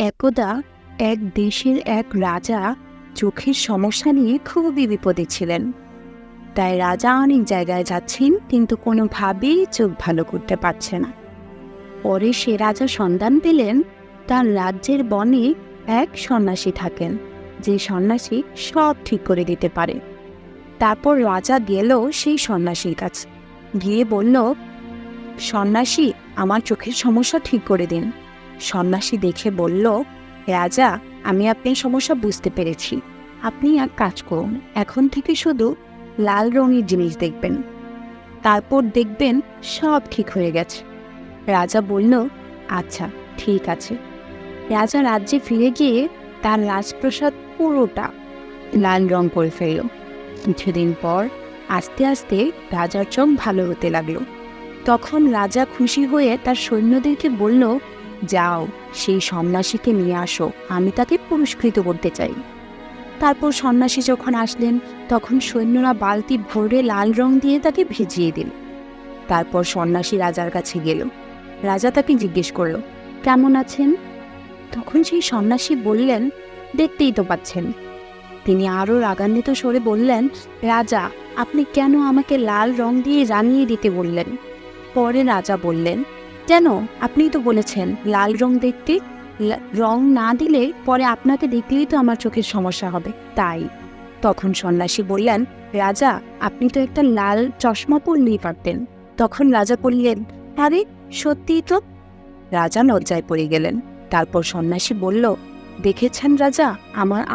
একদা এক দেশের এক রাজা চোখের সমস্যা নিয়ে খুবই বিপদে ছিলেন। তাই রাজা অনেক জায়গায় যাচ্ছেন, কিন্তু কোনোভাবেই চোখ ভালো করতে পারছে না। পরে সে রাজা সন্ধান পেলেন তার রাজ্যের বনে এক সন্ন্যাসী থাকেন, যে সন্ন্যাসী সব ঠিক করে দিতে পারে। তারপর রাজা গেল সেই সন্ন্যাসীর কাছে, গিয়ে বলল, সন্ন্যাসী, আমার চোখের সমস্যা ঠিক করে দিন। সন্ন্যাসী দেখে বলল, রাজা, আমি আপনার সমস্যা বুঝতে পেরেছি। আপনি এক কাজ করুন, এখন থেকে শুধু লাল রঙের জিনিস দেখবেন, তারপর দেখবেন সব ঠিক হয়ে গেছে। রাজা বলল, আচ্ছা ঠিক আছে। রাজা রাজ্যে ফিরে গিয়ে তার রাজপ্রাসাদ পুরোটা লাল রং করে ফেলল। কিছুদিন পর আস্তে আস্তে রাজার চোখ ভালো হতে লাগলো। তখন রাজা খুশি হয়ে তার সৈন্যদেরকে বলল, যাও, সেই সন্ন্যাসীকে নিয়ে আসো, আমি তাকে পুরস্কৃত করতে চাই। তারপর সন্ন্যাসী যখন আসলেন, তখন সৈন্যরা বালতি ভরে লাল রং দিয়ে তাকে ভিজিয়ে দিল। তারপর সন্ন্যাসী রাজার কাছে গেল। রাজা তাকে জিজ্ঞেস করল, কেমন আছেন? তখন সেই সন্ন্যাসী বললেন, দেখতেই তো পাচ্ছেন। তিনি আরও রাগান্বিত স্বরে বললেন, রাজা, আপনি কেন আমাকে লাল রং দিয়ে রাঙিয়ে দিতে বললেন? পরে রাজা বললেন, কেন, আপনিই তো বলেছেন লাল রং দেখতে, রং না দিলে পরে আপনাকে দেখলেই তো আমার চোখের সমস্যা হবে, তাই। তখন সন্ন্যাসী বললেন, রাজা, আপনি তো একটা লাল চশমা পরলেই পারতেন। তখন রাজা বললেন, আরে সত্যিই তো। রাজা লজ্জায় পড়ে গেলেন। তারপর সন্ন্যাসী বলল, দেখেছেন রাজা,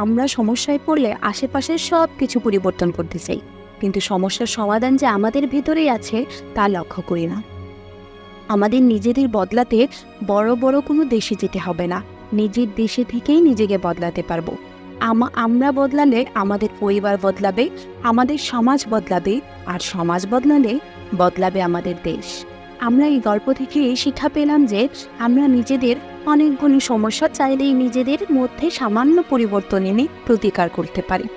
আমরা সমস্যায় পড়লে আশেপাশের সব কিছু পরিবর্তন করতে চাই, কিন্তু সমস্যার সমাধান যে আমাদের ভেতরেই আছে তা লক্ষ্য করি না। আমাদের নিজেদের বদলাতে বড় বড় কোনো দেশে যেতে হবে না, নিজের দেশে থেকেই নিজেকে বদলাতে পারবো। আমরা বদলালে আমাদের পরিবার বদলাবে, আমাদের সমাজ বদলাবে, আর সমাজ বদলালে বদলাবে আমাদের দেশ। আমরা এই গল্প থেকে এই শিক্ষা পেলাম যে আমরা নিজেদের অনেকগুলো সমস্যা চাইলেই নিজেদের মধ্যে সামান্য পরিবর্তন এনে প্রতিকার করতে পারি।